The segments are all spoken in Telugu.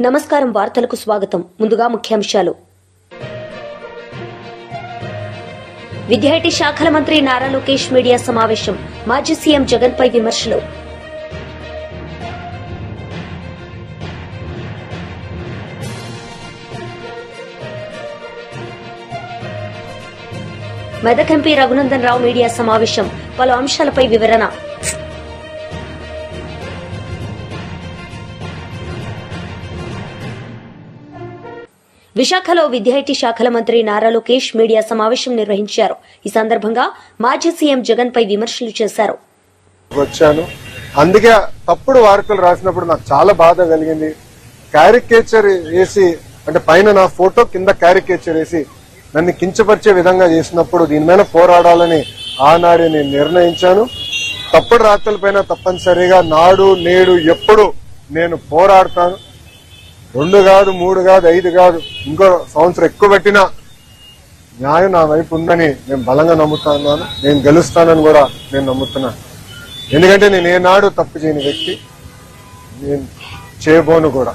నమస్కారం, వార్తలకు స్వాగతం. ముందుగా ముఖ్యాంశాలు. విద్యాఐటీ శాఖల మంత్రి నారా లోకేష్ మీడియా సమావేశం. మాజీ సీఎం జగన్ పై విమర్శలు. మెదక్ ఎంపీ రఘునందన్ రావు మీడియా సమావేశం. పలు అంశాలపై వివరణ. విశాఖలో విద్యాఐటీ శాఖల మంత్రి నారా లోకేష్ మీడియా సమావేశం నిర్వహించారు. ఈ సందర్భంగా మాజీ సీఎం జగన్ పై విమర్శలు చేశారు. వచ్చాను, అందుకే తప్పుడు వార్తలు రాసినప్పుడు నాకు చాలా బాధ కలిగింది. క్యారికేచర్ వేసి, అంటే పైన నా ఫోటో కింద క్యారికేచర్ వేసి నన్ను కించపరిచే విధంగా చేసినప్పుడు దీని మీద పోరాడాలని ఆనాడే నేను నిర్ణయించాను. తప్పుడు రాతలపైన తప్పనిసరిగా నాడు నేడు ఎప్పుడు నేను పోరాడతాను. 2 కాదు, 3 కాదు, 5 కాదు, ఇంకో సంవత్సరం ఎక్కువ పెట్టినా న్యాయం నా వైపు ఉందని నేను బలంగా నమ్ముతున్నాను. నేను గెలుస్తానని కూడా నేను నమ్ముతున్నాను. ఎందుకంటే నేను ఏనాడు తప్పు చేయని వ్యక్తి, నేను చేయబోను కూడా.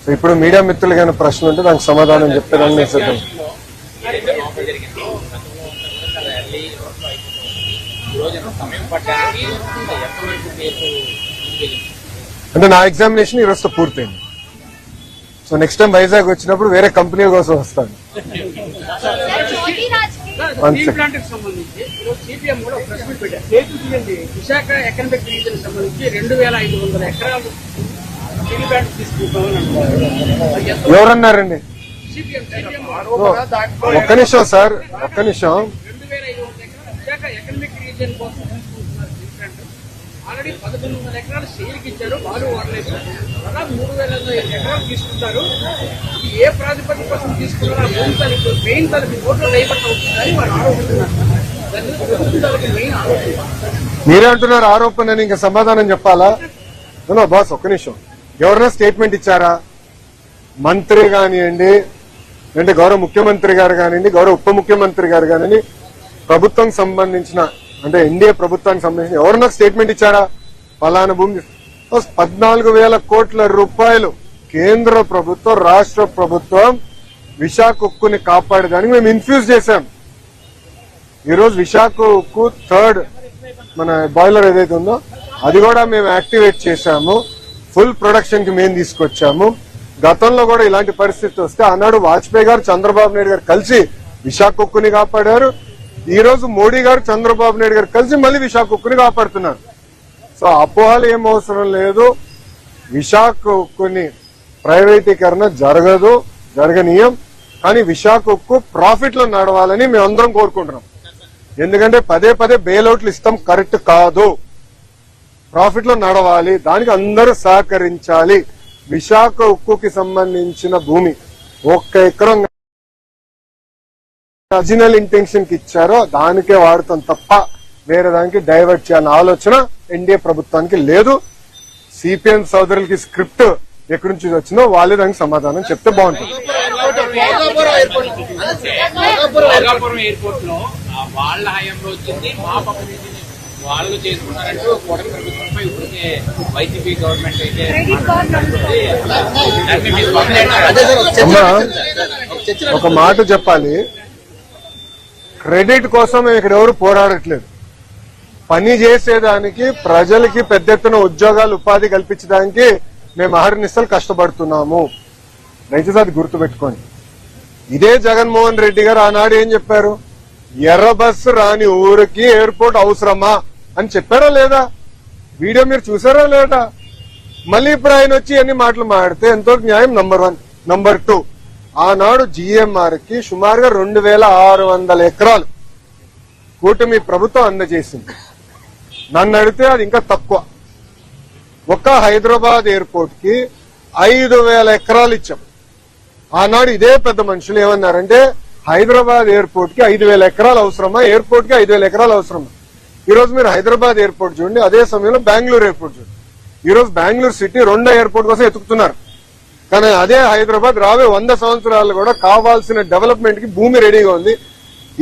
సో ఇప్పుడు మీడియా మిత్రులు కానీ ప్రశ్న ఉంటే దానికి సమాధానం చెప్పేదాన్ని నేను సిద్ధం. అంటే నా ఎగ్జామినేషన్ ఈ రోజుతో పూర్తయింది. సో నెక్స్ట్ టైం వైజాగ్ వచ్చినప్పుడు వేరే కంపెనీ కోసం వస్తాను. విశాఖ ఎకనామిక్ రీజన్ సంబంధించి 2500 ఎకరాలు ఎవరన్నారండి? ఒక్క నిమిషం సార్, ఒక్క నిమిషం. 2500 ఎకరాలు విశాఖ ఎకనామిక్ రీజన్ కోసం ఆల్రెడీ 1100 ఎకరాలు సేల్కి ఇచ్చారు, వాళ్ళు వాడలేదు. అలా 3000 ఎకరాలు తీసుకుంటారు. ఏ ప్రాతిపదిక కోసం తీసుకున్నారో ఆ భూమి తనకి మెయిన్ తనకి ఓట్లు డైవర్ట్ అవుతుందని వారు ఆరోపిస్తున్నారు. మెయిన్ ఆరోపణ మీరే అంటున్నారు ఆరోపణ అని, ఇంకా సమాధానం చెప్పాలా? బాస్ ఒక్క నిమిషం. ఎవరైనా స్టేట్మెంట్ ఇచ్చారా? మంత్రి కానివ్వండి, అంటే గౌరవ ముఖ్యమంత్రి గారు కానివ్వండి, గౌరవ ఉప ముఖ్యమంత్రి గారు కానివ్వండి, ప్రభుత్వం సంబంధించిన అంటే ఎన్డీఏ ప్రభుత్వానికి సంబంధించిన ఎవరన్నా స్టేట్మెంట్ ఇచ్చారా? ఫలానా భూమి 14,000 కోట్ల రూపాయలు కేంద్ర ప్రభుత్వం, రాష్ట్ర ప్రభుత్వం విశాఖ ఉక్కుని కాపాడేదానికి మేము ఇన్ఫ్యూజ్ చేశాం. ఈరోజు విశాఖ ఉక్కు 3rd మన బాయిలర్ ఏదైతే ఉందో అది కూడా మేము యాక్టివేట్ చేశాము. ఫుల్ ప్రొడక్షన్ కి మేము తీసుకొచ్చాము. గతంలో కూడా ఇలాంటి పరిస్థితి వస్తే ఆనాడు వాజ్పేయి గారు, చంద్రబాబు నాయుడు గారు కలిసి విశాఖ ఉక్కుని కాపాడారు. ఈ రోజు మోడీ గారు, చంద్రబాబు నాయుడు గారు కలిసి మళ్ళీ విశాఖ ఉక్కుని కాపాడుతున్నారు. సో అపోహలు ఏం అవసరం లేదు. విశాఖ ఉక్కుని ప్రైవేటీకరణ జరగదు, జరగనీయం. కానీ విశాఖ ఉక్కు ప్రాఫిట్ లో నడవాలని మేమందరం కోరుకుంటున్నాం. ఎందుకంటే పదే పదే బెయిల్అవుట్లు ఇస్తాం, కరెక్ట్ కాదు. ప్రాఫిట్ లో నడవాలి, దానికి అందరూ సహకరించాలి. విశాఖ ఉక్కుకి సంబంధించిన భూమి 1 ఎకరం ఒరిజినల్ ఇంటెన్షన్ కి ఇచ్చారో దానికే వాడతాం తప్ప వేరే దానికి డైవర్ట్ చేయాలన్న ఆలోచన ఎన్డీఏ ప్రభుత్వానికి లేదు. సిపిఎం సోదరులకి స్క్రిప్ట్ ఎక్కడి నుంచి వచ్చిందో వాళ్ళే దానికి సమాధానం చెప్తే బాగుంటుంది. వాళ్ళు చేసుకున్నారంటూ కూటమి ప్రభుత్వంపై ఇప్పటికే వైసీపీ గవర్నమెంట్ అయితే ఒక మాట చెప్పాలి. క్రెడిట్ కోసం ఇక్కడ ఎవరు పోరాడట్లేదు. పని చేసేదానికి, ప్రజలకి పెద్ద ఎత్తున ఉద్యోగాలు, ఉపాధి కల్పించడానికి మేము అహర్నిశలు కష్టపడుతున్నాము. దయచేసి అది గుర్తుపెట్టుకోండి. ఇదే జగన్మోహన్ రెడ్డి గారు ఆనాడు ఏం చెప్పారు? ఎర్ర బస్సు రాని ఊరికి ఎయిర్పోర్ట్ అవసరమా అని చెప్పారా లేదా? వీడియో మీరు చూసారా లేదా? మళ్ళీ ఇప్పుడు ఆయన వచ్చి అన్ని మాటలు మాడితే ఎంతో న్యాయం. నంబర్ 1. నంబర్ 2, ఆనాడు జిఎంఆర్ కి సుమారుగా 2600 ఎకరాలు కూటమి ప్రభుత్వం అందజేసింది. నన్ను అడిగితే అది ఇంకా తక్కువ. ఒక్క హైదరాబాద్ ఎయిర్పోర్ట్ కి 5,000 ఎకరాలు ఇచ్చాం. ఆనాడు ఇదే పెద్ద మనుషులు ఏమన్నారంటే హైదరాబాద్ ఎయిర్పోర్ట్ కి 5,000 ఎకరాలు అవసరమా, ఎయిర్పోర్ట్ కి 5,000 ఎకరాలు అవసరమా? ఈ రోజు మీరు హైదరాబాద్ ఎయిర్పోర్ట్ చూడండి, అదే సమయంలో బెంగళూరు ఎయిర్పోర్ట్ చూడండి. ఈ రోజు బెంగళూరు సిటీ 2వ ఎయిర్పోర్ట్ కోసం ఎత్తుకుతున్నారు. కానీ అదే హైదరాబాద్ రాబోయే 100 సంవత్సరాలు కూడా కావాల్సిన డెవలప్మెంట్ కి భూమి రెడీగా ఉంది.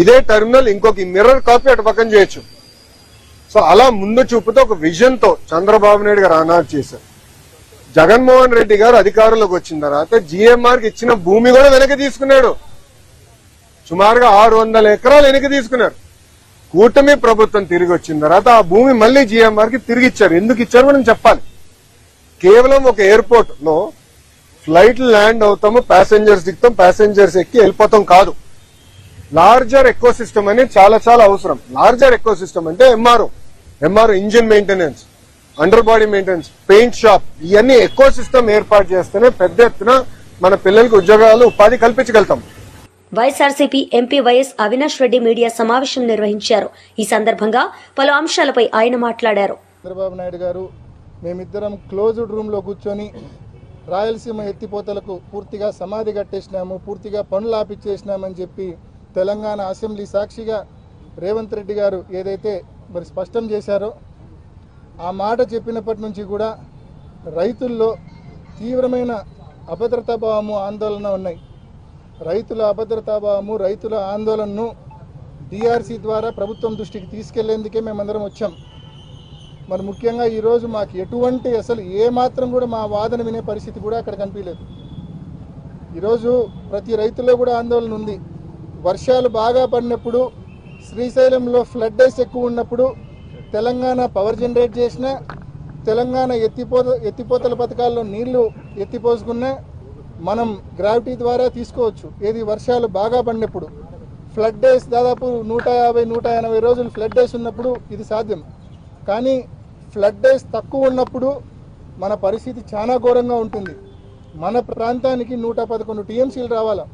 ఇదే టెర్మినల్ ఇంకొక మిర్రర్ కాపీ అటు పక్కన చేయొచ్చు. సో అలా ముందు చూపుతో ఒక విజన్ తో చంద్రబాబు నాయుడు గారు ఆనాడు చేశారు. జగన్మోహన్ రెడ్డి గారు అధికారంలోకి వచ్చిన తర్వాత జిఎంఆర్ కి ఇచ్చిన భూమి కూడా వెనక్కి తీసుకున్నాడు. సుమారుగా 600 ఎకరాలు వెనక్కి తీసుకున్నారు. కూటమి ప్రభుత్వం తిరిగి వచ్చిన తర్వాత ఆ భూమి మళ్లీ జిఎంఆర్ కి తిరిగి ఇచ్చారు. ఎందుకు ఇచ్చారు మనం చెప్పాలి. కేవలం ఒక ఎయిర్పోర్ట్ లో ఫ్లైట్ ల్యాండ్ అవుతాము, ప్యాసింజర్స్ దిగుతాం, ప్యాసింజర్స్ ఎక్కి వెళ్ళిపోతాం కాదు. లార్జర్ ఎకో సిస్టమ్ అనేది చాలా చాలా అవసరం. లార్జర్ ఎకో సిస్టమ్ అంటే MRO engine maintenance, under body maintenance, paint shop, ఇవన్నీ ఎకో సిస్టమ్ ఏర్పాటు చేస్తేనే పెద్ద ఎత్తున మన పిల్లలకు ఉద్యోగాలు, ఉపాధి కల్పించగలుగుతాం. YSRCP MP YS Avinash Reddy media సమావేశం నిర్వహించారు. ఈ సందర్భంగా పలు అంశాలపై ఆయన మాట్లాడారు. చంద్రబాబు నాయుడు గారు మేమిద్దరం క్లోజ్డ్ రూమ్ లో కూర్చొని రాయలసీమ ఎత్తిపోతలకు పూర్తిగా సమాధి కట్టేసినాము, పూర్తిగా పనులు ఆపిచ్చేసినామని చెప్పి తెలంగాణ అసెంబ్లీ సాక్షిగా రేవంత్ రెడ్డి గారు ఏదైతే మరి స్పష్టం చేశారో ఆ మాట చెప్పినప్పటి నుంచి కూడా రైతుల్లో తీవ్రమైన అభద్రతాభావము, ఆందోళన ఉన్నాయి. రైతుల అభద్రతాభావము, రైతుల ఆందోళనను డిఆర్సీ ద్వారా ప్రభుత్వం దృష్టికి తీసుకెళ్లేందుకే మేమందరం వచ్చాం. మరి ముఖ్యంగా ఈరోజు మాకు ఎటువంటి అసలు ఏమాత్రం కూడా మా వాదన వినే పరిస్థితి కూడా అక్కడ కనిపించలేదు. ఈరోజు ప్రతి రైతుల్లో కూడా ఆందోళన ఉంది. వర్షాలు బాగా పడినప్పుడు, శ్రీశైలంలో ఫ్లడ్ డేస్ ఎక్కువ ఉన్నప్పుడు తెలంగాణ పవర్ జనరేట్ చేసిన, తెలంగాణ ఎత్తిపోతల పథకాల్లో నీళ్లు ఎత్తిపోసుకున్నా మనం గ్రావిటీ ద్వారా తీసుకోవచ్చు. ఏది వర్షాలు బాగా పడినప్పుడు ఫ్లడ్ డేస్ దాదాపు 150-180 రోజులు ఫ్లడ్ డేస్ ఉన్నప్పుడు ఇది సాధ్యం. కానీ ఫ్లడ్ డేస్ తక్కువ ఉన్నప్పుడు మన పరిస్థితి చాలా ఘోరంగా ఉంటుంది. మన ప్రాంతానికి 111 టీఎంసీలు రావాలా,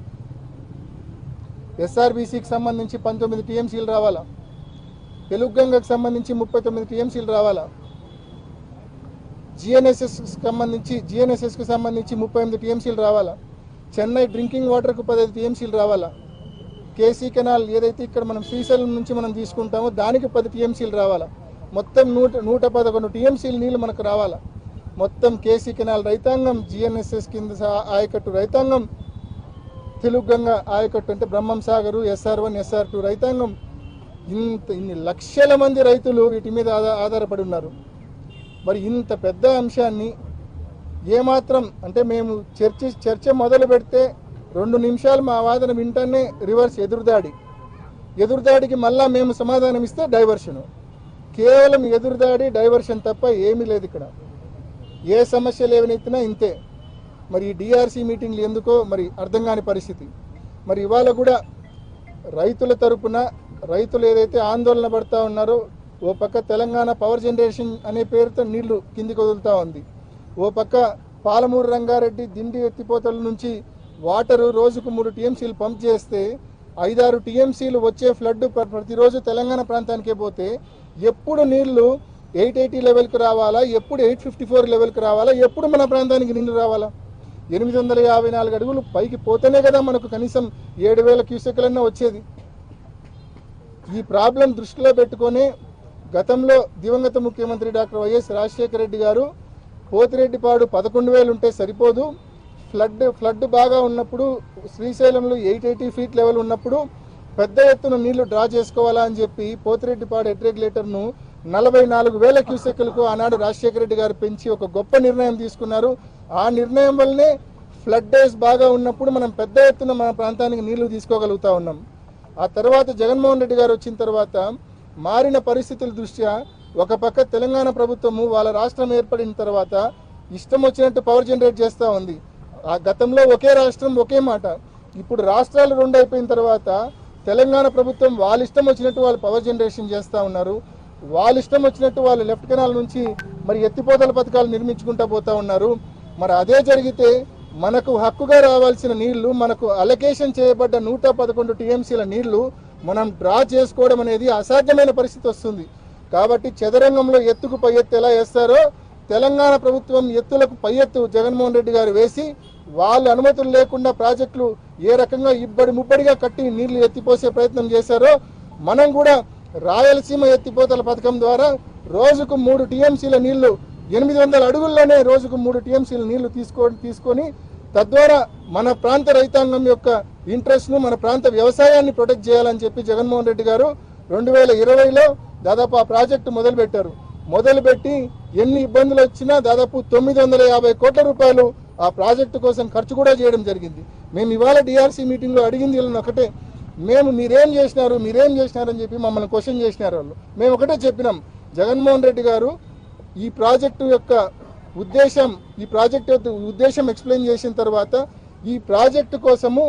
ఎస్ఆర్బీసీకి సంబంధించి 19 టీఎంసీలు రావాలా, తెలుగుగంగకు సంబంధించి 39 టీఎంసీలు రావాలా, జిఎన్ఎస్ఎస్కి సంబంధించి 38 టీఎంసీలు రావాలా, చెన్నై డ్రింకింగ్ వాటర్కు 15 టీఎంసీలు రావాలా, కేసీ కెనాల్ ఏదైతే ఇక్కడ మనం శ్రీశైలం నుంచి మనం తీసుకుంటామో దానికి 10 టీఎంసీలు రావాలా, మొత్తం 111 టీఎంసీలు నీళ్లు మనకు రావాలా. మొత్తం కేసీ కెనాల్ రైతాంగం, జిఎన్ఎస్ఎస్ కింద ఆయకట్టు రైతాంగం, తెలుగుగంగ ఆయకట్టు అంటే బ్రహ్మం సాగరు, SR1, SR2 రైతాంగం, ఇన్ని లక్షల మంది రైతులు వీటి మీద ఆధారపడి ఉన్నారు. మరి ఇంత పెద్ద అంశాన్ని ఏమాత్రం అంటే మేము చర్చ మొదలు పెడితే 2 నిమిషాలు మా వాదన వింటానే రివర్స్ ఎదురుదాడికి మళ్ళా మేము సమాధానం ఇస్తే డైవర్షను. కేవలం ఎదురుదాడి, డైవర్షన్ తప్ప ఏమీ లేదు ఇక్కడ. ఏ సమస్యలు ఏవనెత్తినా ఇంతే. మరి ఈ డిఆర్సీ మీటింగ్లు ఎందుకో మరి అర్థం కాని పరిస్థితి. మరి ఇవాళ కూడా రైతుల తరపున రైతులు ఏదైతే ఆందోళన పడుతూ ఉన్నారో, ఓ పక్క తెలంగాణ పవర్ జనరేషన్ అనే పేరుతో నీళ్లు కిందికి వదులుతూ ఉంది, ఓ పక్క పాలమూరు రంగారెడ్డి దిండి ఎత్తిపోతల నుంచి వాటరు రోజుకు 3 టీఎంసీలు పంప్ చేస్తే 5-6 టీఎంసీలు వచ్చే ఫ్లడ్ ప్రతిరోజు తెలంగాణ ప్రాంతానికే పోతే ఎప్పుడు నీళ్లు 880 లెవెల్కి రావాలా, ఎప్పుడు 854 లెవెల్కి రావాలా, ఎప్పుడు మన ప్రాంతానికి నీళ్లు రావాలా? 854 అడుగులు పైకి పోతేనే కదా మనకు కనీసం 7000 క్యూసెక్లన్నా వచ్చేది. ఈ ప్రాబ్లం దృష్టిలో పెట్టుకొని గతంలో దివంగత ముఖ్యమంత్రి డాక్టర్ వైఎస్ రాజశేఖర రెడ్డి గారు పోతిరెడ్డిపాడు 11,000 ఉంటే సరిపోదు, ఫ్లడ్ బాగా ఉన్నప్పుడు శ్రీశైలంలో 880 ఫీట్ లెవెల్ ఉన్నప్పుడు పెద్ద ఎత్తున నీళ్లు డ్రా చేసుకోవాలా అని చెప్పి పోతిరెడ్డిపాడు హెడ్ రెగ్యులేటర్ను 44,000 క్యూసెక్లకు ఆనాడు రాజశేఖర రెడ్డి గారు పెంచి ఒక గొప్ప నిర్ణయం తీసుకున్నారు. ఆ నిర్ణయం వల్లనే ఫ్లడ్ డేస్ బాగా ఉన్నప్పుడు మనం పెద్ద ఎత్తున మన ప్రాంతానికి నీళ్లు తీసుకోగలుగుతా ఉన్నాం. ఆ తర్వాత జగన్మోహన్ రెడ్డి గారు వచ్చిన తర్వాత మారిన పరిస్థితుల దృష్ట్యా ఒక పక్క తెలంగాణ ప్రభుత్వము వాళ్ళ రాష్ట్రం ఏర్పడిన తర్వాత ఇష్టం వచ్చినట్టు పవర్ జనరేట్ చేస్తూ ఉంది. ఆ గతంలో ఒకే రాష్ట్రం ఒకే మాట, ఇప్పుడు రాష్ట్రాలు 2 అయిపోయిన తర్వాత తెలంగాణ ప్రభుత్వం వాళ్ళ ఇష్టం వచ్చినట్టు వాళ్ళు పవర్ జనరేషన్ చేస్తూ ఉన్నారు. వాళ్ళ ఇష్టం వచ్చినట్టు వాళ్ళు లెఫ్ట్ కెనాల్ నుంచి మరి ఎత్తిపోతల పథకాలు నిర్మించుకుంటూ పోతా ఉన్నారు. మరి అదే జరిగితే మనకు హక్కుగా రావాల్సిన నీళ్లు, మనకు అలొకేషన్ చేయబడ్డ 111 టీఎంసీల నీళ్లు మనం డ్రా చేసుకోవడం అనేది అసాధ్యమైన పరిస్థితి వస్తుంది. కాబట్టి చదరంగంలో ఎత్తుకు పై ఎత్తు ఎలా వేస్తారో తెలంగాణ ప్రభుత్వం ఎత్తులకు పై ఎత్తు జగన్మోహన్ రెడ్డి గారు వేసి వాళ్ళ అనుమతులు లేకుండా ప్రాజెక్టులు ఏ రకంగా ముబ్బడిగా కట్టి నీళ్లు ఎత్తిపోసే ప్రయత్నం చేశారో మనం కూడా రాయలసీమ ఎత్తిపోతల పథకం ద్వారా రోజుకు 3 టీఎంసీల నీళ్లు 800 అడుగుల్లోనే రోజుకు 3 టీఎంసీల నీళ్లు తీసుకొని తద్వారా మన ప్రాంత రైతాంగం యొక్క ఇంట్రెస్ట్ను, మన ప్రాంత వ్యవసాయాన్ని ప్రొటెక్ట్ చేయాలని చెప్పి జగన్మోహన్ రెడ్డి గారు 2020లో దాదాపు ఆ ప్రాజెక్టు మొదలుపెట్టారు. మొదలుపెట్టి ఎన్ని ఇబ్బందులు వచ్చినా దాదాపు 950 కోట్ల రూపాయలు ఆ ప్రాజెక్టు కోసం ఖర్చు కూడా చేయడం జరిగింది. మేము ఇవాళ డిఆర్సీ మీటింగ్లో అడిగింది వీళ్ళని ఒకటే, మీరేం చేసినారని చెప్పి మమ్మల్ని క్వశ్చన్ చేసినారు వాళ్ళు. మేము ఒకటే చెప్పినాం, జగన్మోహన్ రెడ్డి గారు ఈ ప్రాజెక్టు యొక్క ఉద్దేశం ఎక్స్ప్లెయిన్ చేసిన తర్వాత ఈ ప్రాజెక్టు కోసము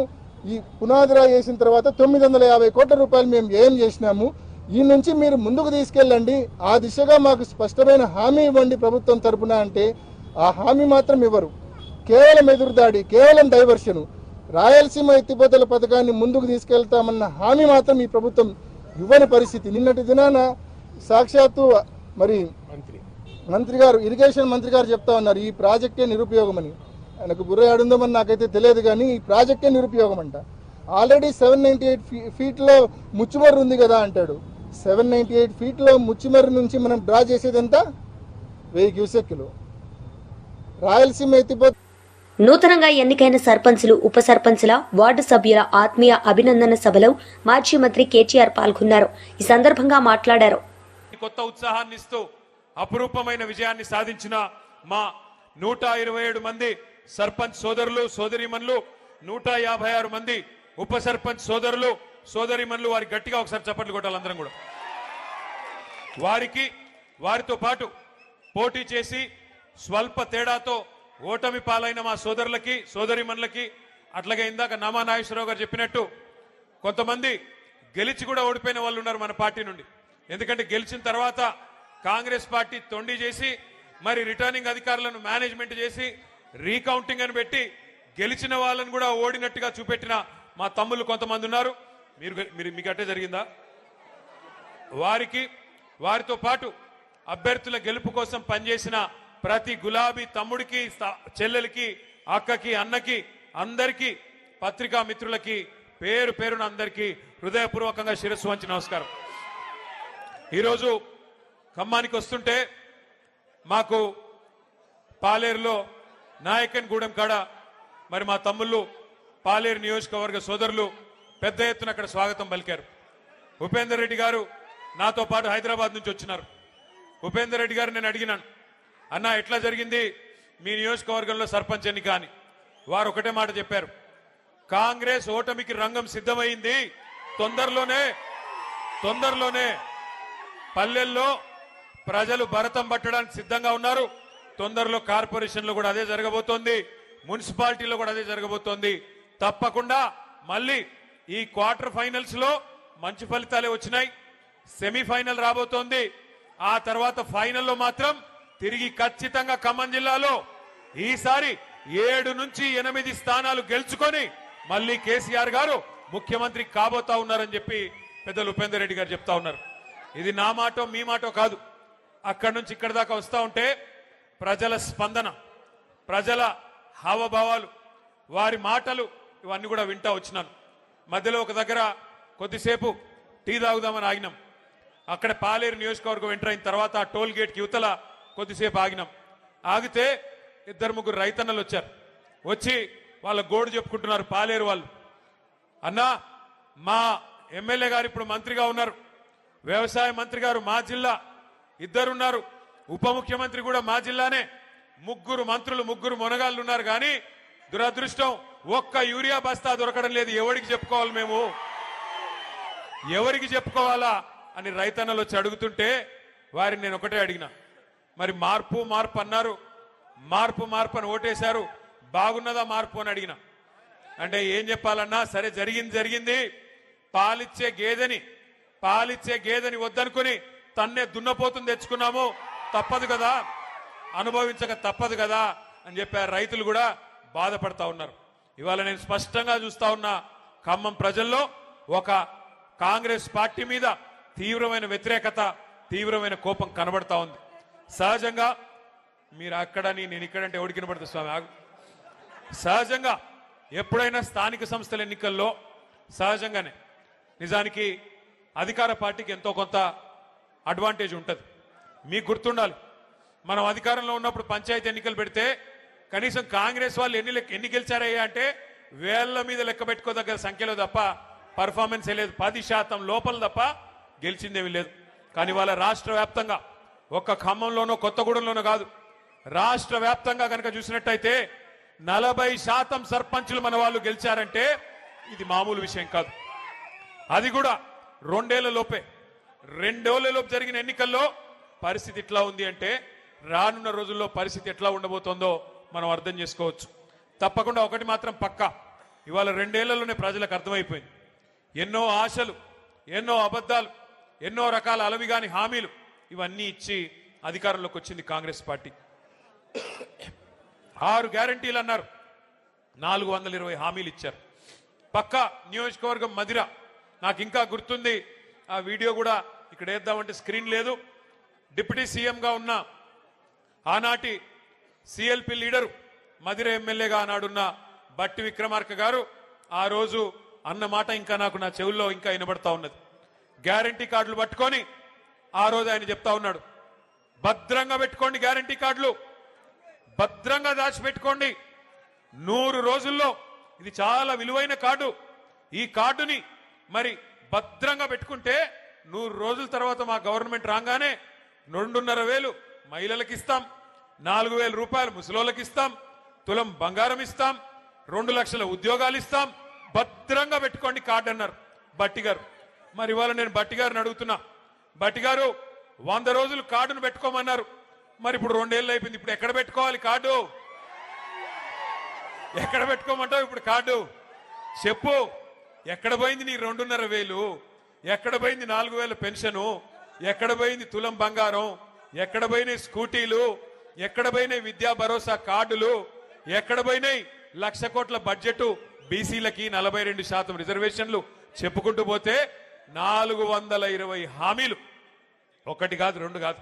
ఈ పునాదిరా వేసిన తర్వాత 950 కోట్ల రూపాయలు మేము ఏం చేసినాము, ఈ నుంచి మీరు ముందుకు తీసుకెళ్ళండి, ఆ దిశగా మాకు స్పష్టమైన హామీ ఇవ్వండి ప్రభుత్వం తరపున అంటే ఆ హామీ మాత్రం ఇవ్వరు. కేవలం ఎదురుదాడి, కేవలం డైవర్షను. రాయలసీమ ఎత్తిపోతల పథకాన్ని ముందుకు తీసుకెళ్తామన్న హామీ మాత్రం ఈ ప్రభుత్వం ఇవ్వని పరిస్థితి. నిన్నటి దినాన సాక్షాత్తు మరి మంత్రి గారు, ఇరిగేషన్ మంత్రి గారు చెప్తా ఉన్నారు ఈ ప్రాజెక్టే నిరుపయోగమని. ఆయనకు బుర్ర ఆడుందోమని నాకైతే తెలియదు, కానీ ఈ ప్రాజెక్టే నిరుపయోగం అంట. ఆల్రెడీ 798 ఫీట్లో ముచ్చుమర్రు ఉంది కదా అంటాడు. 798 ఫీట్లో ముచ్చుమర్రు నుంచి మనం డ్రా చేసేది ఎంత? 1000 క్యూసెక్కులు. రాయలసీమ ఎత్తిపోత నూతనంగా ఎన్నికైన సర్పంచులు, ఉప సర్పంచుల, వార్డు సభ్యుల ఆత్మీయ అభినందన సభలో మాజీ మంత్రి కేటీఆర్ పాల్గొన్నారు. ఈ సందర్భంగా మాట్లాడారు. కొత్త ఉత్సాహాన్ని ఇస్తూ అపురూపమైన విజయాన్ని సాధించిన మా 127 మంది సర్పంచ్ సోదరులు సోదరీమణులు, 156 మంది ఉప సర్పంచ్ సోదరులు సోదరీమణులు, వారి గట్టిగా ఒకసారి చప్పట్లు కొట్టాలి అందరం కూడా. వారితో పాటు పోటీ చేసి స్వల్ప తేడాతో ఓటమి పాలైన మా సోదరులకి సోదరీమణులకి, అట్లాగే ఇందాక నామా నాగేశ్వరరావు గారు చెప్పినట్టు కొంతమంది గెలిచి కూడా ఓడిపోయిన వాళ్ళు ఉన్నారు మన పార్టీ నుండి. ఎందుకంటే గెలిచిన తర్వాత కాంగ్రెస్ పార్టీ తొండి చేసి మరి రిటర్నింగ్ అధికారులను మేనేజ్మెంట్ చేసి రీకౌంటింగ్ అని పెట్టి గెలిచిన వాళ్ళని కూడా ఓడినట్టుగా చూపెట్టిన మా తమ్ముళ్ళు కొంతమంది ఉన్నారు. మీకు అట్టే జరిగిందా? వారితో పాటు అభ్యర్థుల గెలుపు కోసం పనిచేసిన ప్రతి గులాబీ తమ్ముడికి, చెల్లెలకి, అక్కకి, అన్నకి, అందరికీ, పత్రికా మిత్రులకి పేరు పేరున అందరికీ హృదయపూర్వకంగా శిరస్సు వంచి నమస్కారం. ఈరోజు ఖమ్మానికి వస్తుంటే మాకు పాలేరులో నాయకన్ గూడెం కాడ మరి మా తమ్ముళ్ళు పాలేరు నియోజకవర్గ సోదరులు పెద్ద ఎత్తున అక్కడ స్వాగతం పలికారు. ఉపేందర్ రెడ్డి గారు నాతో పాటు హైదరాబాద్ నుంచి వచ్చినారు. ఉపేందర్ రెడ్డి గారు నేను అడిగినాను, అన్న ఎట్లా జరిగింది మీ నియోజకవర్గంలో సర్పంచ్ ఎన్నిక అని. వారు ఒకటే మాట చెప్పారు, కాంగ్రెస్ ఓటమికి రంగం సిద్ధమైంది, తొందరలోనే పల్లెల్లో ప్రజలు భరతం పట్టడానికి సిద్ధంగా ఉన్నారు, తొందరలో కార్పొరేషన్లో కూడా అదే జరగబోతోంది, మున్సిపాలిటీలో కూడా అదే జరగబోతోంది. తప్పకుండా మళ్ళీ ఈ క్వార్టర్ ఫైనల్స్ లో మంచి ఫలితాలే వచ్చినాయి, సెమీఫైనల్ రాబోతోంది, ఆ తర్వాత ఫైనల్లో మాత్రం తిరిగి ఖచ్చితంగా ఖమ్మం జిల్లాలో ఈసారి 7 నుంచి 8 స్థానాలు గెలుచుకొని మళ్ళీ కేసీఆర్ గారు ముఖ్యమంత్రి కాబోతా ఉన్నారని చెప్పి పెద్దలు ఉపేందర్ రెడ్డి గారు చెప్తా ఉన్నారు. ఇది నా మాటో మీ మాటో కాదు. అక్కడి నుంచి ఇక్కడి దాకా వస్తూ ఉంటే ప్రజల స్పందన, ప్రజల హావభావాలు, వారి మాటలు ఇవన్నీ కూడా వింటా వచ్చినాను. మధ్యలో ఒక దగ్గర కొద్దిసేపు టీ తాగుదామని ఆగినాం. అక్కడ పాలేరు నియోజకవర్గం ఎంటర్ అయిన తర్వాత టోల్ గేట్కి యువతల కొద్దిసేపు ఆగినాం. ఆగితే 2-3 రైతన్నలు వచ్చారు. వచ్చి వాళ్ళ గోడు చెప్పుకుంటున్నారు పాలేరు వాళ్ళు. అన్నా, మా ఎమ్మెల్యే గారు ఇప్పుడు మంత్రిగా ఉన్నారు, వ్యవసాయ మంత్రి గారు మా జిల్లా, 2 ఉన్నారు, ఉప ముఖ్యమంత్రి కూడా మా జిల్లానే, 3 మంత్రులు 3 మొనగాళ్ళు ఉన్నారు. కానీ దురదృష్టం ఒక్క యూరియా బస్తా దొరకడం లేదు. ఎవరికి చెప్పుకోవాలి మేము, ఎవరికి చెప్పుకోవాలా అని రైతన్నలు వచ్చి అడుగుతుంటే వారిని నేను ఒకటే అడిగిన, మరి మార్పు అన్నారు, మార్పు అని ఓటేశారు, బాగున్నదా మార్పు అని అడిగిన. అంటే ఏం చెప్పాలన్నా, సరే జరిగింది, పాలిచ్చే గేదెని వద్దనుకుని తన్నే దున్నపోతుని తెచ్చుకున్నాము, తప్పదు కదా, అనుభవించక తప్పదు కదా అని చెప్పారు. రైతులు కూడా బాధపడతా ఉన్నారు. ఇవాళ నేను స్పష్టంగా చూస్తా ఉన్నా, ఖమ్మం ప్రజల్లో ఒక కాంగ్రెస్ పార్టీ మీద తీవ్రమైన వ్యతిరేకత, తీవ్రమైన కోపం కనబడతా ఉంది. సహజంగా మీరు అక్కడని నేను ఇక్కడంటే ఎవరికి కనబడుతుంది స్వామి, ఆగు. సహజంగా ఎప్పుడైనా స్థానిక సంస్థల ఎన్నికల్లో సహజంగానే నిజానికి అధికార పార్టీకి ఎంతో కొంత అడ్వాంటేజ్ ఉంటుంది. మీకు గుర్తుండాలి, మనం అధికారంలో ఉన్నప్పుడు పంచాయతీ ఎన్నికలు పెడితే కనీసం కాంగ్రెస్ వాళ్ళు ఎన్ని గెలిచారయ్యా అంటే వేళ్ల మీద లెక్క పెట్టుకోదగ్గర సంఖ్యలో తప్ప పర్ఫార్మెన్స్ లేదు, 10% లోపల తప్ప గెలిచిందేమీ లేదు. కానీ వాళ్ళ రాష్ట్ర వ్యాప్తంగా ఒక్క ఖమ్మంలోనో కొత్తగూడెంలోనో కాదు, రాష్ట్ర వ్యాప్తంగా కనుక చూసినట్టయితే 40% సర్పంచులు మన వాళ్ళు గెలిచారంటే ఇది మామూలు విషయం కాదు. అది కూడా 2 ఏళ్లలోపే. 2 ఏళ్లలోపు జరిగిన ఎన్నికల్లో పరిస్థితి ఇట్లా ఉంది అంటే రానున్న రోజుల్లో పరిస్థితి ఎట్లా ఉండబోతోందో మనం అర్థం చేసుకోవచ్చు. తప్పకుండా ఒకటి మాత్రం పక్కా, ఇవాళ 2 ఏళ్లలోనే ప్రజలకు అర్థమైపోయింది. ఎన్నో ఆశలు, ఎన్నో అబద్ధాలు, ఎన్నో రకాల అలవిగాని హామీలు ఇవన్నీ ఇచ్చి అధికారంలోకి వచ్చింది కాంగ్రెస్ పార్టీ. 6 గ్యారంటీలు అన్నారు, 420 హామీలు ఇచ్చారు. పక్క నియోజకవర్గం మదిర, నాకు ఇంకా గుర్తుంది, ఆ వీడియో కూడా ఇక్కడ వేద్దామంటే స్క్రీన్ లేదు. డిప్యూటీ సీఎంగా ఉన్న ఆనాటి సిఎల్పి లీడరు, మదిర ఎమ్మెల్యేగా ఆనాడున్న బట్టి విక్రమార్క గారు ఆ రోజు అన్న మాట ఇంకా నాకు నా చెవుల్లో ఇంకా వినబడతా ఉన్నది. గ్యారంటీ కార్డులు పట్టుకొని ఆ రోజు ఆయన చెప్తా ఉన్నాడు, భద్రంగా పెట్టుకోండి, గ్యారంటీ కార్డులు భద్రంగా దాచిపెట్టుకోండి. 100 రోజుల్లో, ఇది చాలా విలువైన కార్డు, ఈ కార్డుని మరి భద్రంగా పెట్టుకుంటే 100 రోజుల తర్వాత మా గవర్నమెంట్ రాగానే 2,500 మహిళలకు ఇస్తాం, 4,000 రూపాయలు ముసలోళ్ళకి ఇస్తాం, తులం బంగారం ఇస్తాం, 2 లక్షల ఉద్యోగాలు ఇస్తాం, భద్రంగా పెట్టుకోండి కార్డు అన్నారు బట్టి గారు. మరి ఇవాళ నేను బట్టి గారిని అడుగుతున్నా, బట్టి గారు 100 రోజులు కార్డును పెట్టుకోమన్నారు, మరి ఇప్పుడు 2 ఏళ్ళు అయిపోయింది, ఇప్పుడు ఎక్కడ పెట్టుకోవాలి కార్డు? ఎక్కడ పెట్టుకోమంటావు ఇప్పుడు కార్డు? చెప్పు, ఎక్కడ పోయింది నీ 2,500? ఎక్కడ పోయింది 4,000 పెన్షను? ఎక్కడ పోయింది తులం బంగారం? ఎక్కడ పోయినాయి స్కూటీలు? ఎక్కడ పోయినాయి విద్యా భరోసా కార్డులు? ఎక్కడ పోయినాయి 1,00,000 కోట్ల బడ్జెట్, బీసీలకి 42% రిజర్వేషన్లు? చెప్పుకుంటూ పోతే 420 హామీలు, 1 కాదు 2 కాదు,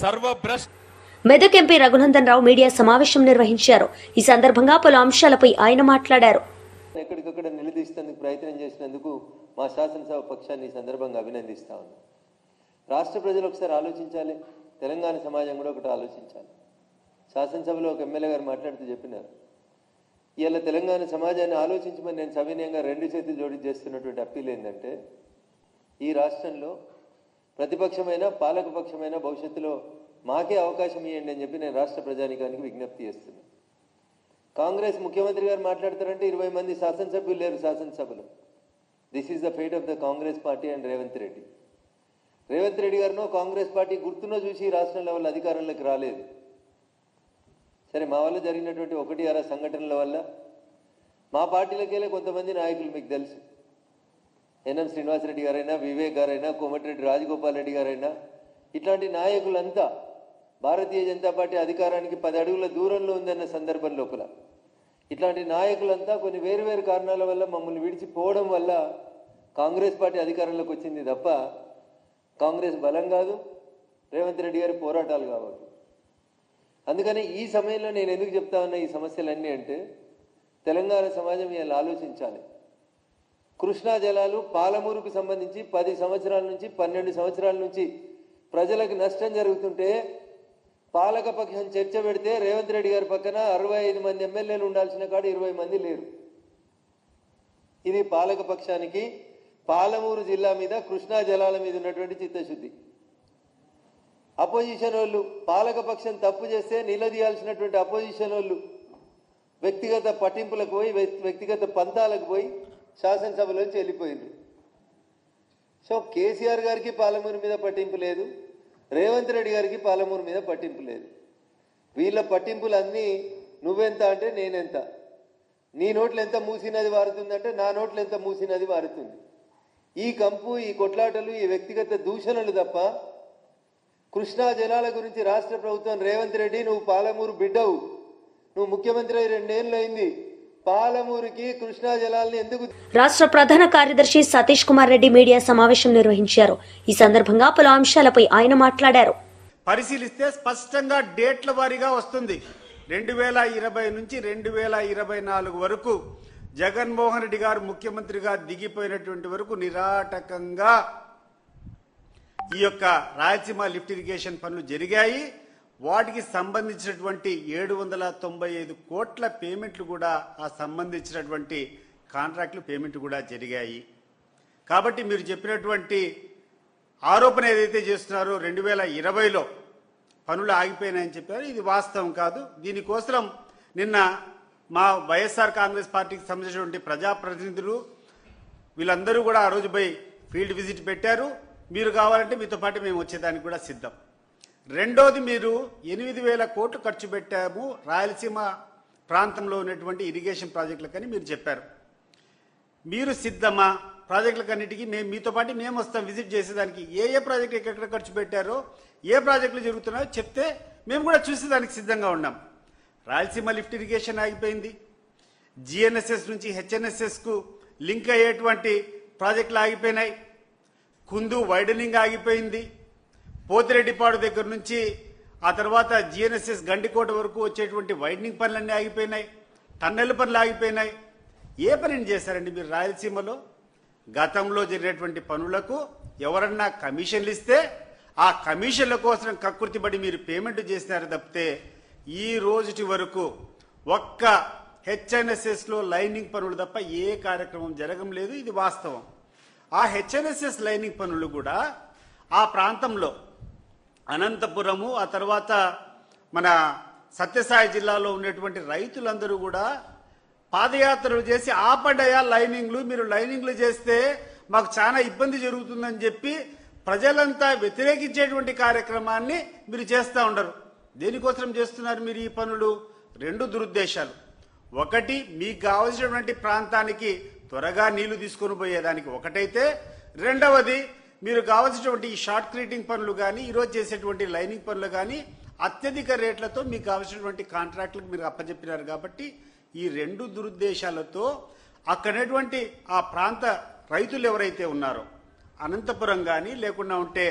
సర్వభ్రష్ట్. మెదక్ ఎంపీ రఘునందన్ రావు మీడియా సమావేశం నిర్వహించారు. ఈ సందర్భంగా పలు అంశాలపై ఆయన మాట్లాడారు. ఎక్కడికక్కడ నిలదీసేందుకు ప్రయత్నం చేసినందుకు మా శాసనసభ పక్షాన్ని ఈ సందర్భంగా అభినందిస్తా ఉన్నాం. రాష్ట్ర ప్రజలు ఒకసారి ఆలోచించాలి, తెలంగాణ సమాజం కూడా ఒకటి ఆలోచించాలి. శాసనసభలో ఒక ఎమ్మెల్యే గారు మాట్లాడుతూ చెప్పినారు, ఇవాళ తెలంగాణ సమాజాన్ని ఆలోచించమని నేను సవినయంగా 2 చేతులు జోడి చేస్తున్నటువంటి అప్పీల్ ఏంటంటే, ఈ రాష్ట్రంలో ప్రతిపక్షమైన పాలకపక్షమైన భవిష్యత్తులో మాకే అవకాశం ఇవ్వండి అని చెప్పి నేను రాష్ట్ర ప్రజానికానికి విజ్ఞప్తి చేస్తున్నాను. కాంగ్రెస్ ముఖ్యమంత్రి గారు మాట్లాడతారంటే 20 మంది శాసనసభ్యులు లేరు శాసనసభలో. This is the fate of the Congress party and Revanth Reddy. Revanth Reddy గారినో కాంగ్రెస్ పార్టీ గుర్తునో చూసి రాష్ట్రంలో వాళ్ళు అధికారంలోకి రాలేదు. సరే, మా వల్ల జరిగినటువంటి 1-6 సంఘటనల వల్ల మా పార్టీలకెళ్ళే కొంతమంది నాయకులు మీకు తెలుసు, ఎన్ఎం శ్రీనివాసరెడ్డి గారైనా, వివేక్ గారైనా, కోమటిరెడ్డి రాజగోపాల్ రెడ్డి గారైనా, ఇట్లాంటి నాయకులంతా భారతీయ జనతా పార్టీ అధికారానికి 10 అడుగుల దూరంలో ఉందన్న సందర్భం లోపల ఇట్లాంటి నాయకులంతా కొన్ని వేరు కారణాల వల్ల మమ్మల్ని విడిచిపోవడం వల్ల కాంగ్రెస్ పార్టీ అధికారంలోకి వచ్చింది తప్ప కాంగ్రెస్ బలం కాదు, రేవంత్ రెడ్డి గారి పోరాటాలు కావాలి. అందుకని ఈ సమయంలో నేను ఎందుకు చెప్తా ఉన్నా ఈ సమస్యలన్నీ అంటే, తెలంగాణ సమాజం ఇలా ఆలోచించాలి. కృష్ణా జలాలు పాలమూరుకు సంబంధించి 10 సంవత్సరాల నుంచి 12 సంవత్సరాల నుంచి ప్రజలకు నష్టం జరుగుతుంటే పాలకపక్షం చర్చ పెడితే రేవంత్ రెడ్డి గారి పక్కన 65 మంది ఎమ్మెల్యేలు ఉండాల్సిన కాడ 20 మంది లేరు. ఇది పాలకపక్షానికి పాలమూరు జిల్లా మీద, కృష్ణా జలాల మీద ఉన్నటువంటి చిత్తశుద్ధి. అపోజిషన్ వాళ్ళు పాలకపక్షం తప్పు చేస్తే నిలదీయాల్సినటువంటి అపోజిషన్ వాళ్ళు వ్యక్తిగత పట్టింపులకు పోయి, వ్యక్తిగత పంతాలకు పోయి శాసనసభలోంచి వెళ్ళిపోయింది. సో కేసీఆర్ గారికి పాలమూరు మీద పట్టింపు లేదు, రేవంత్ రెడ్డి గారికి పాలమూరు మీద పట్టింపు లేదు. వీళ్ళ పట్టింపులన్నీ నువ్వెంత అంటే నేనెంత, నీ నోట్లు ఎంత మూసినది వారుతుందంటే నా నోట్లు ఎంత మూసినది వారుతుంది. ఈ కంపు, ఈ కొట్లాటలు, ఈ వ్యక్తిగత దూషణలు తప్ప కృష్ణా జలాల గురించి రాష్ట్ర ప్రభుత్వం, రేవంత్ రెడ్డి నువ్వు పాలమూరు బిడ్డవు, నువ్వు ముఖ్యమంత్రి 2 ఏళ్ళు అయింది, పాలమూరుకి కృష్ణా జలాలను ఎందుకు? రాష్ట్ర ప్రధాన కార్యదర్శి సతీష్ కుమార్ రెడ్డి మీడియా సమావేశం నిర్వహించారు. ఈ సందర్భంగా పలు అంశాలపై ఆయన మాట్లాడారు. పరిశీలిస్తే స్పష్టంగా డేట్ల వారీగా వస్తుంది. 2020 నుంచి 2024 వరకు జగన్మోహన్ రెడ్డి గారు ముఖ్యమంత్రిగా దిగిపోయినటువంటి వరకు నిరాటకంగా ఈ యొక్క రాయలసీమ లిఫ్ట్ ఇరిగేషన్ పనులు జరిగాయి. వాటికి సంబంధించినటువంటి 795 కోట్ల పేమెంట్లు కూడా, ఆ సంబంధించినటువంటి కాంట్రాక్టులు పేమెంట్ కూడా జరిగాయి. కాబట్టి మీరు చెప్పినటువంటి ఆరోపణ ఏదైతే చేస్తున్నారో 2020లో పనులు ఆగిపోయినాయని చెప్పారు. ఇది వాస్తవం కాదు. దీనికోసం నిన్న మా వైఎస్ఆర్ కాంగ్రెస్ పార్టీకి సంబంధించినటువంటి ప్రజాప్రతినిధులు వీళ్ళందరూ కూడా ఆ రోజు పోయి ఫీల్డ్ విజిట్ పెట్టారు. మీరు కావాలంటే మీతో పాటు మేము వచ్చేదానికి కూడా సిద్ధం. రెండోది, మీరు 8,000 కోట్లు ఖర్చు పెట్టాము రాయలసీమ ప్రాంతంలో ఉన్నటువంటి ఇరిగేషన్ ప్రాజెక్టులకని మీరు చెప్పారు. మీరు సిద్ధమా ప్రాజెక్టులకన్నిటికీ? మేము మీతో పాటు మేము వస్తాం విజిట్ చేసేదానికి. ఏ ప్రాజెక్టు ఎక్కడ ఖర్చు పెట్టారో, ఏ ప్రాజెక్టులు జరుగుతున్నాయో చెప్తే మేము కూడా చూసేదానికి సిద్ధంగా ఉన్నాం. రాయలసీమ లిఫ్ట్ ఇరిగేషన్ ఆగిపోయింది. జిఎన్ఎస్ఎస్ నుంచి హెచ్ఎన్ఎస్ఎస్కు లింక్ అయ్యేటువంటి ప్రాజెక్టులు ఆగిపోయినాయి. కుందు వైడనింగ్ ఆగిపోయింది. పోతిరెడ్డిపాడు దగ్గర నుంచి ఆ తర్వాత జిఎన్ఎస్ఎస్ గండికోట వరకు వచ్చేటువంటి వైడనింగ్ పనులన్నీ ఆగిపోయినాయి. టన్నెల్ పనులు ఆగిపోయినాయి. ఏ పనిని చేశారండి మీరు రాయలసీమలో? గతంలో జరిగినటువంటి పనులకు ఎవరన్నా కమిషన్లు ఇస్తే ఆ కమిషన్ల కోసం కక్కుర్తిపడి మీరు పేమెంట్ చేసినారు తప్పితే ఈ రోజుటి వరకు ఒక్క హెచ్ఎన్ఎస్ఎస్లో లైనింగ్ పనులు తప్ప ఏ కార్యక్రమం జరగం లేదు. ఇది వాస్తవం. ఆ హెచ్ఎన్ఎస్ఎస్ లైనింగ్ పనులు కూడా ఆ ప్రాంతంలో అనంతపురము, ఆ తర్వాత మన సత్యసాయి జిల్లాలో ఉన్నటువంటి రైతులందరూ కూడా పాదయాత్రలు చేసి ఆపడ్డాయా లైనింగ్లు, మీరు లైనింగ్లు చేస్తే మాకు చాలా ఇబ్బంది జరుగుతుందని చెప్పి ప్రజలంతా వ్యతిరేకించేటువంటి కార్యక్రమాన్ని మీరు చేస్తూ ఉండరు. దేనికోసం చేస్తున్నారు మీరు ఈ పనులు? రెండు దురుద్దేశాలు. ఒకటి, మీకు కావలసినటువంటి ప్రాంతానికి త్వరగా నీళ్లు తీసుకొని పోయేదానికి ఒకటైతే, రెండవది మీరు కావాల్సినటువంటి ఈ షార్ట్ క్రీటింగ్ పనులు కానీ ఈరోజు చేసేటువంటి లైనింగ్ పనులు కానీ అత్యధిక రేట్లతో మీకు కావాల్సినటువంటి కాంట్రాక్టులకు మీరు అప్పచెప్పినారు. కాబట్టి ఈ రెండు దురుద్దేశాలతో అక్కడటువంటి ఆ ప్రాంత రైతులు ఎవరైతే ఉన్నారో అనంతపురం కానీ లేకుండా ఉంటే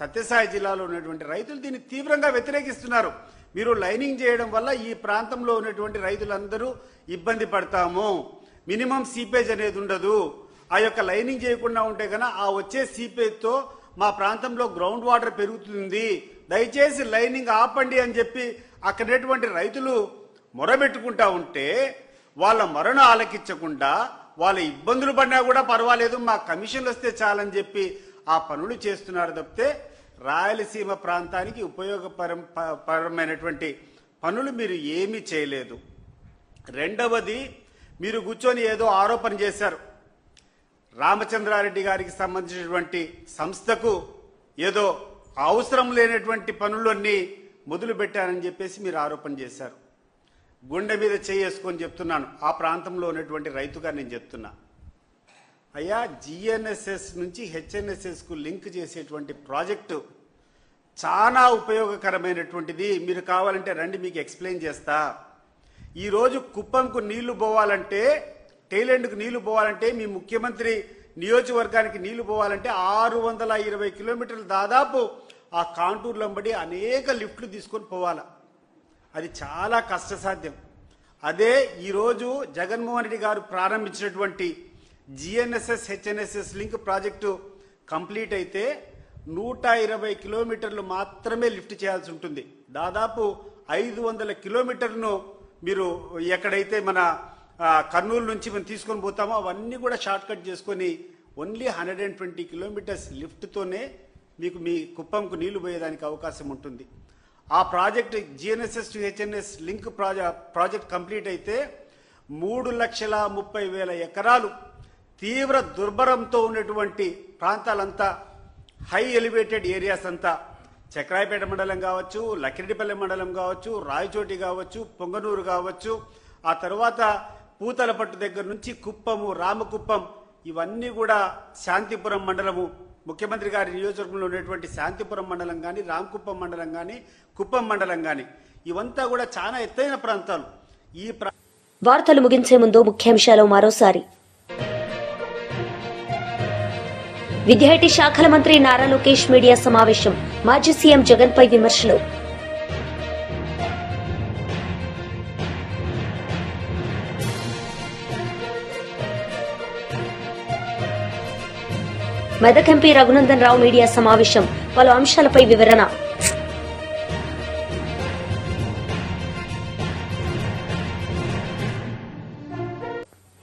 సత్యసాయి జిల్లాలో ఉన్నటువంటి రైతులు దీన్ని తీవ్రంగా వ్యతిరేకిస్తున్నారు. మీరు లైనింగ్ చేయడం వల్ల ఈ ప్రాంతంలో ఉన్నటువంటి రైతులందరూ ఇబ్బంది పడతాము, మినిమం సీపేజ్ అనేది ఉండదు, ఆ యొక్క లైనింగ్ చేయకుండా ఉంటే కన్నా ఆ వచ్చే సీపేజ్తో మా ప్రాంతంలో గ్రౌండ్ వాటర్ పెరుగుతుంది, దయచేసి లైనింగ్ ఆపండి అని చెప్పి అక్కడటువంటి రైతులు మొరబెట్టుకుంటా ఉంటే వాళ్ళ మరణ ఆలకించకుండా వాళ్ళ ఇబ్బందులు పడినా కూడా పర్వాలేదు, మా కమిషన్లు వస్తే చాలని చెప్పి ఆ పనులు చేస్తున్నారు తప్పితే రాయలసీమ ప్రాంతానికి ఉపయోగపరమైనటువంటి పనులు మీరు ఏమీ చేయలేదు. రెండవది, మీరు కూర్చొని ఏదో ఆరోపణ చేశారు. రామచంద్రారెడ్డి గారికి సంబంధించినటువంటి సంస్థకు ఏదో అవసరం లేనటువంటి పనులన్నీ మొదలు పెట్టారని చెప్పేసి మీరు ఆరోపణ చేశారు. గుండె మీద చేసుకొని చెప్తున్నాను, ఆ ప్రాంతంలో ఉన్నటువంటి రైతుగా నేను చెప్తున్నా, అయ్యా జిఎన్ఎస్ఎస్ నుంచి హెచ్ఎన్ఎస్ఎస్కు లింక్ చేసేటువంటి ప్రాజెక్టు చాలా ఉపయోగకరమైనటువంటిది. మీరు కావాలంటే రండి, మీకు ఎక్స్ప్లెయిన్ చేస్తా. ఈరోజు కుప్పంకు నీళ్లు పోవాలంటే, టైలెండ్కు నీళ్లు పోవాలంటే, మీ ముఖ్యమంత్రి నియోజకవర్గానికి నీళ్లు పోవాలంటే 620 కిలోమీటర్లు దాదాపు ఆ కాంటూర్లంబడి అనేక లిఫ్ట్లు తీసుకొని పోవాలా. అది చాలా కష్టసాధ్యం. అదే ఈరోజు జగన్మోహన్ రెడ్డి గారు ప్రారంభించినటువంటి GNSS HNSS link project complete అయితే 120 కిలోమీటర్లు మాత్రమే లిఫ్ట్ చేయాల్సి ఉంటుంది. దాదాపు 500 కిలోమీటర్లను మీరు ఎక్కడైతే మన కర్నూలు నుంచి మనం తీసుకొని పోతామో అవన్నీ కూడా షార్ట్ కట్ చేసుకొని ఓన్లీ 120 కిలోమీటర్స్ లిఫ్ట్తోనే మీకు మీ కుప్పంకు నీళ్లు పోయేదానికి అవకాశం ఉంటుంది. ఆ project GNSS to HNIs link project complete అయితే 3,30,000 ఎకరాలు తీవ్ర దుర్భరంతో ఉన్నటువంటి ప్రాంతాలంతా, హై ఎలివేటెడ్ ఏరియాస్ అంతా, చక్రాయపేట మండలం కావచ్చు, లక్కిరెడ్డిపల్లి మండలం కావచ్చు, రాయచోటి కావచ్చు, పొంగనూరు కావచ్చు, ఆ తర్వాత పూతలపట్టు దగ్గర నుంచి కుప్పము, రామకుప్పం, ఇవన్నీ కూడా శాంతిపురం మండలము, ముఖ్యమంత్రి గారి నియోజకవర్గంలో ఉన్నటువంటి శాంతిపురం మండలం కానీ, రామకుప్పం మండలం కానీ, కుప్పం మండలం కానీ, ఇవంతా కూడా చాలా ఎత్తైన ప్రాంతాలు. ఈ వార్తలు ముగించే ముందు ముఖ్యాంశాలు మరోసారి. విద్యార్థి శాఖల మంత్రి నారా లోకేష్ మీడియా సమావేశం, మాజీ సీఎం జగన్ పై విమర్శలు. మెదక్ ఎంపీ రఘునందన్ రావు మీడియా సమావేశం, పలు అంశాలపై వివరణ.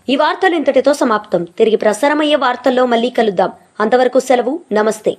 ఈ వార్తలు ఇంతటితో సమాప్తం. తిరిగి ప్రసారమయ్యే వార్తల్లో మళ్లీ కలుద్దాం. అంతవరకు సెలవు. నమస్తే.